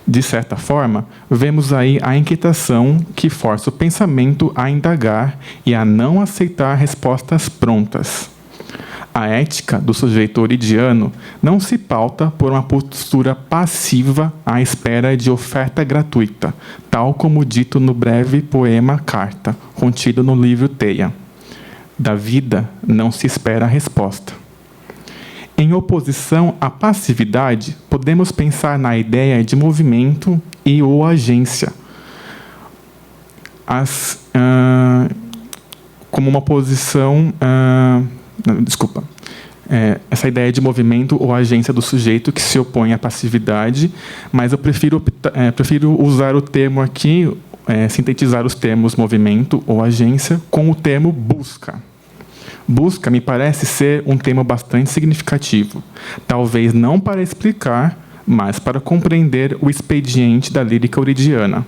De certa forma, vemos aí a inquietação que força o pensamento a indagar e a não aceitar respostas prontas. A ética do sujeito oridiano não se pauta por uma postura passiva à espera de oferta gratuita, tal como dito no breve poema Carta, contido no livro Teia. Da vida não se espera a resposta. Em oposição à passividade, podemos pensar na ideia de movimento e ou agência, como uma posição... essa ideia de movimento ou agência do sujeito que se opõe à passividade, mas eu prefiro usar o termo aqui, sintetizar os termos movimento ou agência com o termo busca. Busca me parece ser um termo bastante significativo, talvez não para explicar, mas para compreender o expediente da lírica euridiana.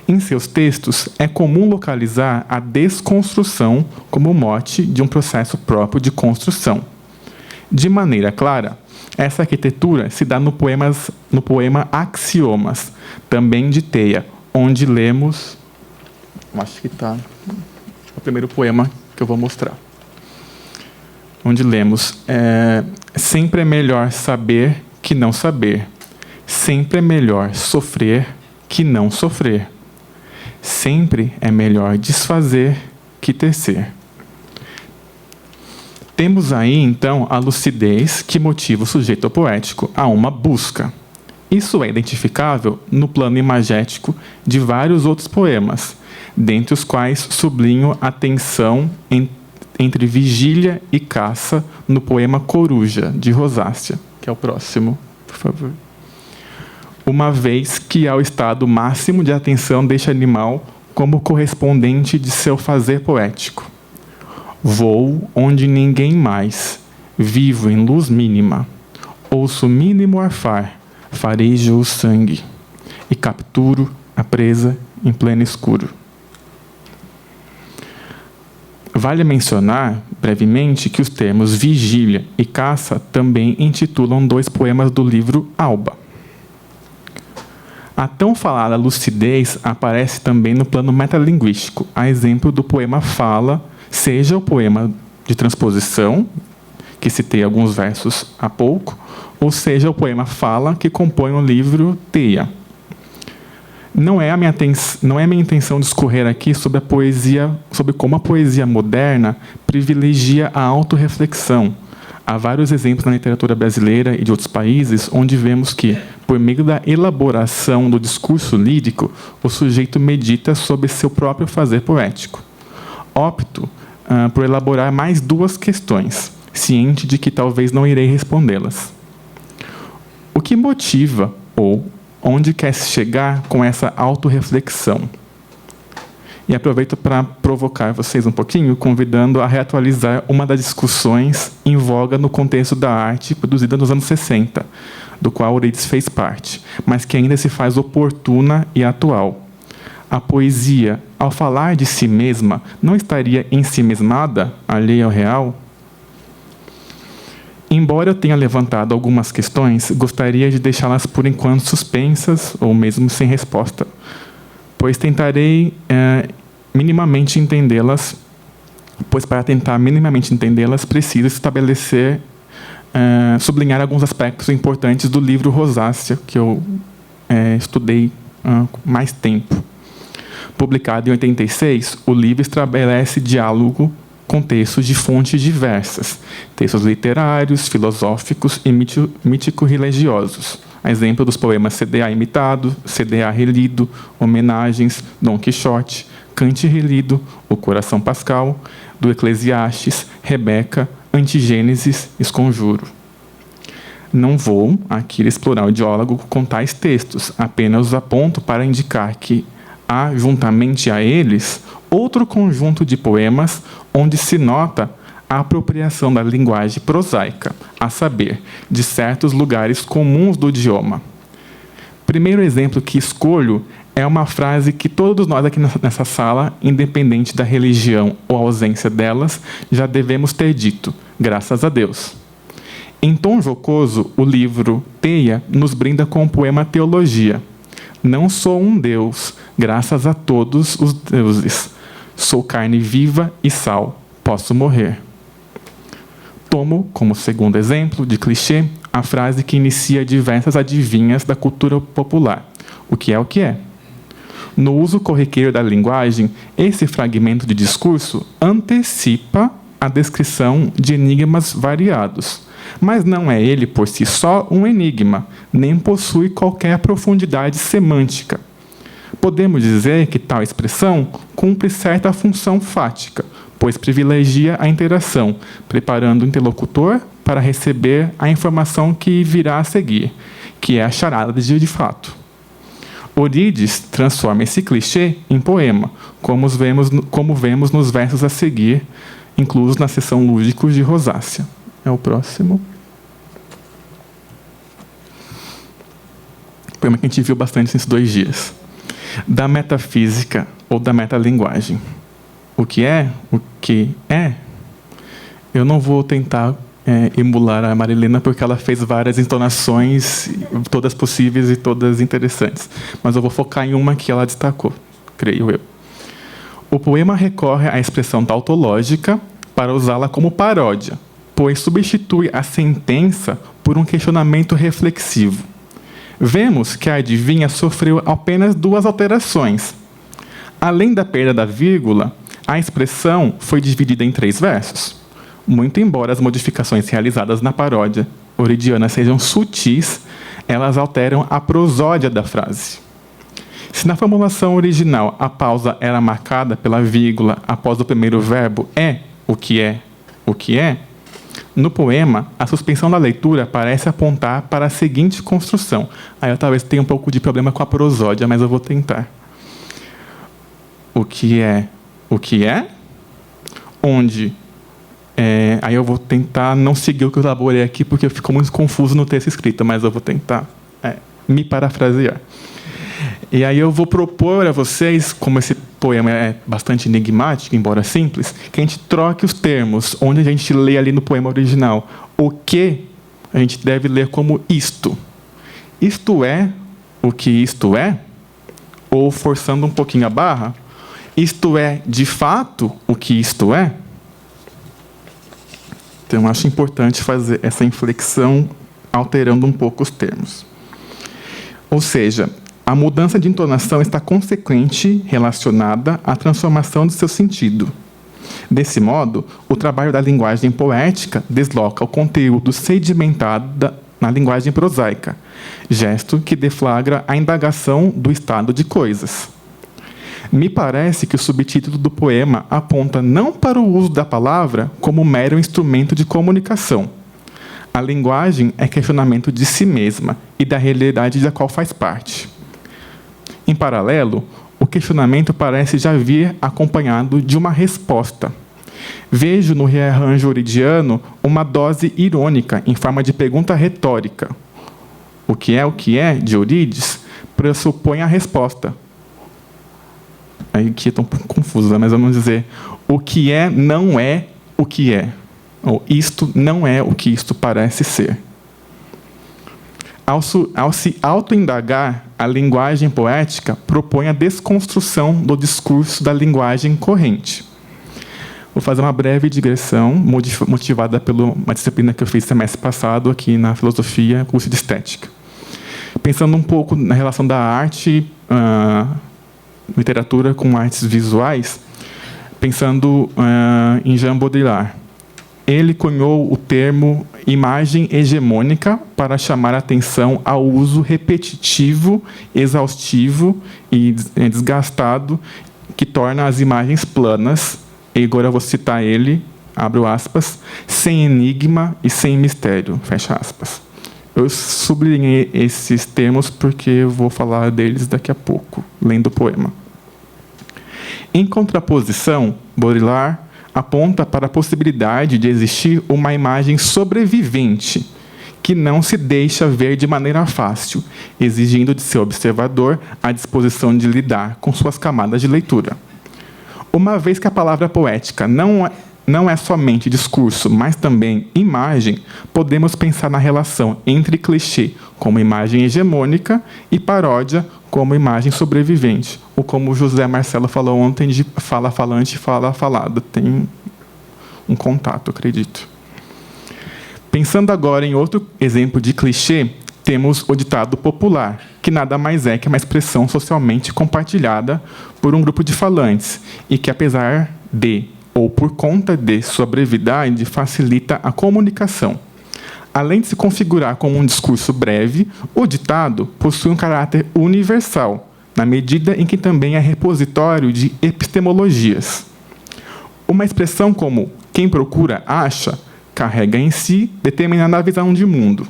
Em seus textos, é comum localizar a desconstrução como mote de um processo próprio de construção. De maneira clara, essa arquitetura se dá no poema Axiomas, também de Teia, onde lemos... Acho que está o primeiro poema que eu vou mostrar. Onde lemos: sempre é melhor saber que não saber. Sempre é melhor sofrer que não sofrer. Sempre é melhor desfazer que tecer. Temos aí, então, a lucidez que motiva o sujeito poético a uma busca. Isso é identificável no plano imagético de vários outros poemas, dentre os quais sublinho a tensão entre vigília e caça no poema Coruja, de Rosácea, que é o próximo, por favor. Uma vez que há o estado máximo de atenção deste animal como correspondente de seu fazer poético. Vou onde ninguém mais, vivo em luz mínima, ouço o mínimo arfar, farejo o sangue, e capturo a presa em pleno escuro. Vale mencionar, brevemente, que os termos vigília e caça também intitulam 2 poemas do livro Alba. A tão falada lucidez aparece também no plano metalinguístico, a exemplo do poema Fala, seja o poema de transposição, que citei alguns versos há pouco, ou seja o poema Fala, que compõe o livro Teia. Não é minha intenção discorrer aqui sobre como a poesia moderna privilegia a autorreflexão. Há vários exemplos na literatura brasileira e de outros países onde vemos que, por meio da elaboração do discurso lírico, o sujeito medita sobre seu próprio fazer poético. Opto por elaborar mais 2 questões. ciente de que talvez não irei respondê-las. O que motiva ou onde quer se chegar com essa autorreflexão? E aproveito para provocar vocês um pouquinho, convidando a reatualizar uma das discussões em voga no contexto da arte produzida nos anos 60, do qual Eurídice fez parte, mas que ainda se faz oportuna e atual. A poesia, ao falar de si mesma, não estaria ensimesmada, alheia ao real? Embora eu tenha levantado algumas questões, gostaria de deixá-las por enquanto suspensas ou mesmo sem resposta, pois minimamente entendê-las, pois para tentar minimamente entendê-las, preciso estabelecer, sublinhar alguns aspectos importantes do livro Rosácea, que eu estudei mais tempo. Publicado em 86, o livro estabelece diálogo com textos de fontes diversas, textos literários, filosóficos e mítico-religiosos, a exemplo dos poemas CDA imitado, CDA relido, homenagens, Dom Quixote, Kant relido, O Coração Pascal, do Eclesiastes, Rebeca, Antigênesis, Esconjuro. Não vou aqui explorar o diálogo com tais textos, apenas os aponto para indicar que há, juntamente a eles, outro conjunto de poemas onde se nota a apropriação da linguagem prosaica, a saber, de certos lugares comuns do idioma. Primeiro exemplo que escolho é uma frase que todos nós aqui nessa sala, independente da religião ou ausência delas, já devemos ter dito, graças a Deus. Em tom jocoso, o livro Teia nos brinda com o poema Teologia. Não sou um Deus, graças a todos os deuses. Sou carne viva e sal, posso morrer. Tomo, como segundo exemplo de clichê, a frase que inicia diversas adivinhas da cultura popular. O que é o que é? No uso corriqueiro da linguagem, esse fragmento de discurso antecipa a descrição de enigmas variados, mas não é ele por si só um enigma, nem possui qualquer profundidade semântica. Podemos dizer que tal expressão cumpre certa função fática, pois privilegia a interação, preparando o interlocutor para receber a informação que virá a seguir, que é a charada de fato. Eurídice transforma esse clichê em poema, como vemos nos versos a seguir, inclusos na seção Lúdicos de Rosácea. É o próximo. Poema que a gente viu bastante nesses 2 dias. Da metafísica ou da metalinguagem. O que é? O que é? Eu não vou tentar emular a Marilena, porque ela fez várias entonações, todas possíveis e todas interessantes. Mas eu vou focar em uma que ela destacou, creio eu. O poema recorre à expressão tautológica para usá-la como paródia, pois substitui a sentença por um questionamento reflexivo. Vemos que a adivinha sofreu apenas 2 alterações. Além da perda da vírgula, a expressão foi dividida em 3 versos. Muito embora as modificações realizadas na paródia euridiana sejam sutis, elas alteram a prosódia da frase. Se na formulação original a pausa era marcada pela vírgula após o primeiro verbo é, o que é, no poema, a suspensão da leitura parece apontar para a seguinte construção. Aí eu talvez tenha um pouco de problema com a prosódia, mas eu vou tentar. O que é, onde... aí eu vou tentar não seguir o que eu elaborei aqui, porque ficou muito confuso no texto escrito, mas eu vou tentar me parafrasear. E aí eu vou propor a vocês, como esse poema é bastante enigmático, embora simples, que a gente troque os termos, onde a gente lê ali no poema original. O que a gente deve ler como isto. Isto é o que isto é? Ou, forçando um pouquinho a barra, isto é, de fato, o que isto é? Então, eu acho importante fazer essa inflexão, alterando um pouco os termos. Ou seja, a mudança de entonação está consequente relacionada à transformação do seu sentido. Desse modo, o trabalho da linguagem poética desloca o conteúdo sedimentado na linguagem prosaica, gesto que deflagra a indagação do estado de coisas. Me parece que o subtítulo do poema aponta não para o uso da palavra como mero instrumento de comunicação. A linguagem é questionamento de si mesma e da realidade da qual faz parte. Em paralelo, o questionamento parece já vir acompanhado de uma resposta. Vejo no rearranjo oridiano uma dose irônica em forma de pergunta retórica. O que é, de Eurídice, pressupõe a resposta. Aí que é um pouco confusa, mas vamos dizer: o que é não é o que é. Ou isto não é o que isto parece ser. Ao se autoindagar, a linguagem poética propõe a desconstrução do discurso da linguagem corrente. Vou fazer uma breve digressão, motivada por uma disciplina que eu fiz semestre passado aqui na filosofia, curso de estética. Pensando um pouco na relação da arte, literatura com artes visuais, pensando em Jean Baudrillard. Ele cunhou o termo imagem hegemônica para chamar a atenção ao uso repetitivo, exaustivo e desgastado que torna as imagens planas, e agora eu vou citar ele, abro aspas, sem enigma e sem mistério, fecha aspas. Eu sublinhei esses termos porque eu vou falar deles daqui a pouco, lendo o poema. Em contraposição, Baudrillard aponta para a possibilidade de existir uma imagem sobrevivente, que não se deixa ver de maneira fácil, exigindo de seu observador a disposição de lidar com suas camadas de leitura. Uma vez que a palavra poética não é somente discurso, mas também imagem, podemos pensar na relação entre clichê como imagem hegemônica e paródia como imagem sobrevivente, ou como o José Marcelo falou ontem, de fala falante e fala falada. Tem um contato, acredito. Pensando agora em outro exemplo de clichê, temos o ditado popular, que nada mais é que uma expressão socialmente compartilhada por um grupo de falantes e que, apesar de ou por conta de sua brevidade, facilita a comunicação. Além de se configurar como um discurso breve, o ditado possui um caráter universal, na medida em que também é repositório de epistemologias. Uma expressão como quem procura acha carrega em si determinada visão de mundo.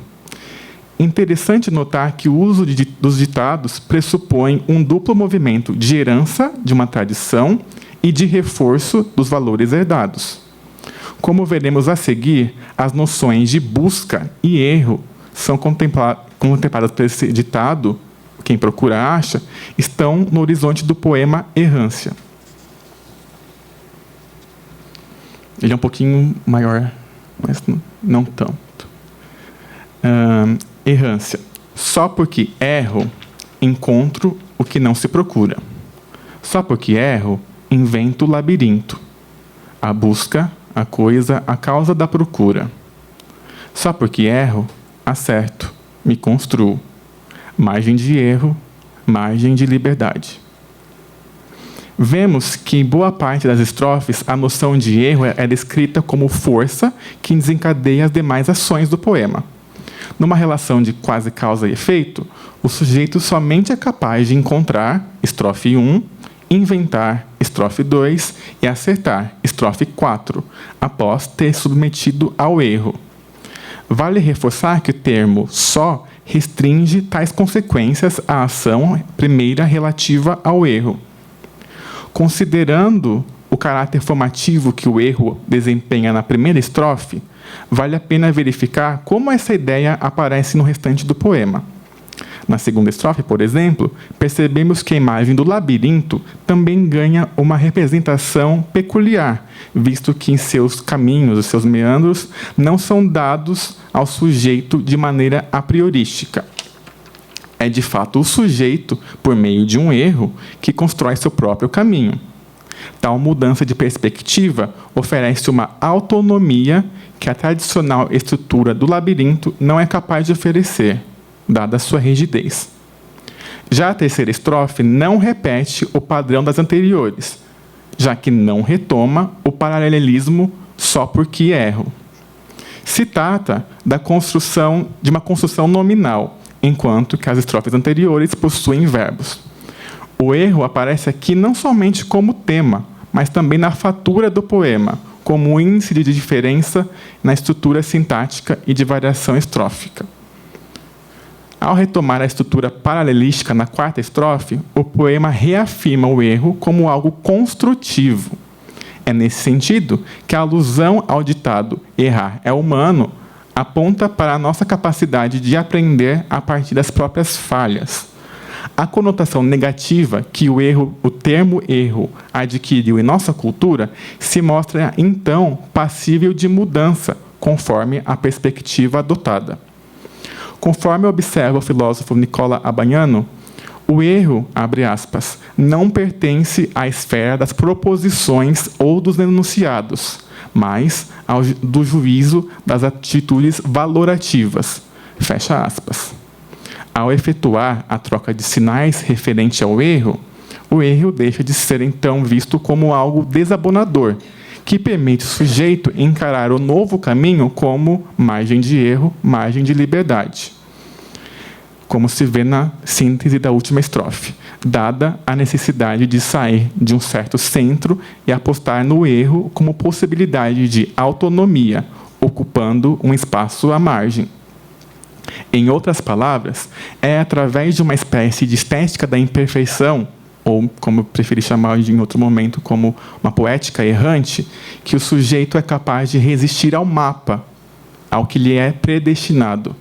Interessante notar que o uso dos ditados pressupõe um duplo movimento de herança de uma tradição e de reforço dos valores herdados. Como veremos a seguir, as noções de busca e erro são contempladas por esse ditado, quem procura acha, estão no horizonte do poema Errância. Ele é um pouquinho maior, mas não tanto. Errância. Só porque erro, encontro o que não se procura. Só porque erro, invento o labirinto. A busca, a coisa, a causa da procura. Só porque erro, acerto, me construo. Margem de erro, margem de liberdade. Vemos que em boa parte das estrofes a noção de erro é descrita como força que desencadeia as demais ações do poema. Numa relação de quase causa e efeito, o sujeito somente é capaz de encontrar, estrofe 1, inventar, estrofe 2, e acertar, estrofe 4, após ter submetido ao erro. Vale reforçar que o termo só restringe tais consequências à ação primeira relativa ao erro. Considerando o caráter formativo que o erro desempenha na primeira estrofe, vale a pena verificar como essa ideia aparece no restante do poema. Na segunda estrofe, por exemplo, percebemos que a imagem do labirinto também ganha uma representação peculiar, visto que em seus caminhos, os seus meandros, não são dados ao sujeito de maneira a priorística. É, de fato, o sujeito, por meio de um erro, que constrói seu próprio caminho. Tal mudança de perspectiva oferece uma autonomia que a tradicional estrutura do labirinto não é capaz de oferecer, dada a sua rigidez. Já a terceira estrofe não repete o padrão das anteriores, já que não retoma o paralelismo só porque erro. Se trata de uma construção nominal, enquanto que as estrofes anteriores possuem verbos. O erro aparece aqui não somente como tema, mas também na fatura do poema, como índice de diferença na estrutura sintática e de variação estrófica. Ao retomar a estrutura paralelística na quarta estrofe, o poema reafirma o erro como algo construtivo. É nesse sentido que a alusão ao ditado "errar é humano" aponta para a nossa capacidade de aprender a partir das próprias falhas. A conotação negativa que o termo erro adquiriu em nossa cultura se mostra, então, passível de mudança, conforme a perspectiva adotada. Conforme observa o filósofo Nicola Abaiano, o erro, abre aspas, não pertence à esfera das proposições ou dos enunciados, mas do juízo das atitudes valorativas, fecha aspas. Ao efetuar a troca de sinais referente ao erro, o erro deixa de ser, então, visto como algo desabonador, que permite ao sujeito encarar o novo caminho como margem de erro, margem de liberdade, como se vê na síntese da última estrofe, dada a necessidade de sair de um certo centro e apostar no erro como possibilidade de autonomia, ocupando um espaço à margem. Em outras palavras, é através de uma espécie de estética da imperfeição, ou, como eu preferi chamar em outro momento, como uma poética errante, que o sujeito é capaz de resistir ao mapa, ao que lhe é predestinado.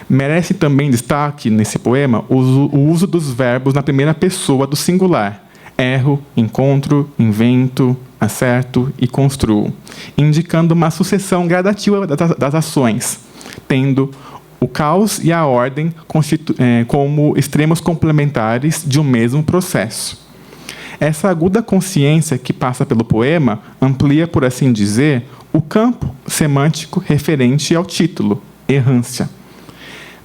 Merece também destaque, nesse poema, o uso dos verbos na primeira pessoa do singular. Erro, encontro, invento, acerto e construo, indicando uma sucessão gradativa das ações, tendo o caos e a ordem como extremos complementares de um mesmo processo. Essa aguda consciência que passa pelo poema amplia, por assim dizer, o campo semântico referente ao título, errância.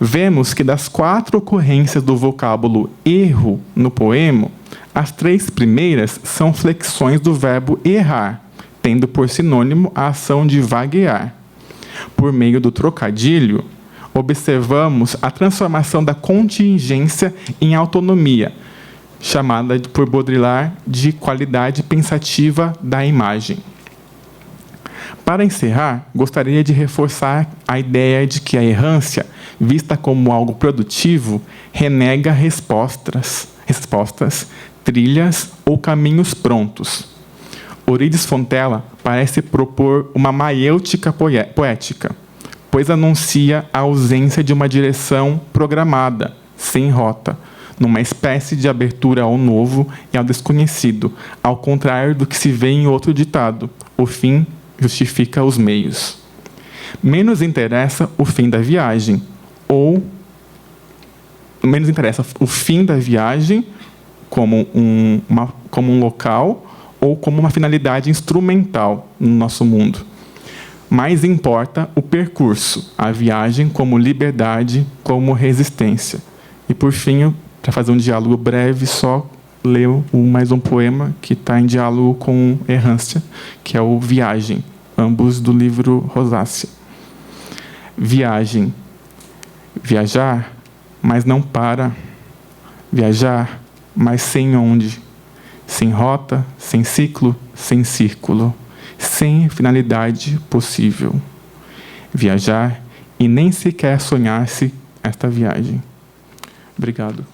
Vemos que das 4 ocorrências do vocábulo erro no poema, as 3 primeiras são flexões do verbo errar, tendo por sinônimo a ação de vaguear. Por meio do trocadilho, observamos a transformação da contingência em autonomia, chamada por Baudrillard de qualidade pensativa da imagem. Para encerrar, gostaria de reforçar a ideia de que a errância, vista como algo produtivo, renega respostas, trilhas ou caminhos prontos. Euridice Fontella parece propor uma maiêutica poética, pois anuncia a ausência de uma direção programada, sem rota, numa espécie de abertura ao novo e ao desconhecido, ao contrário do que se vê em outro ditado: o fim justifica os meios. Menos interessa o fim da viagem, ou menos interessa o fim da viagem como um local ou como uma finalidade instrumental no nosso mundo. Mais importa o percurso, a viagem como liberdade, como resistência. E, por fim, para fazer um diálogo breve, só ler mais um poema que está em diálogo com errância, que é o Viagem, ambos do livro Rosácea. Viagem. Viajar, mas não para. Viajar, mas sem onde. Sem rota, sem ciclo, sem círculo. Sem finalidade possível. Viajar e nem sequer sonhar-se esta viagem. Obrigado.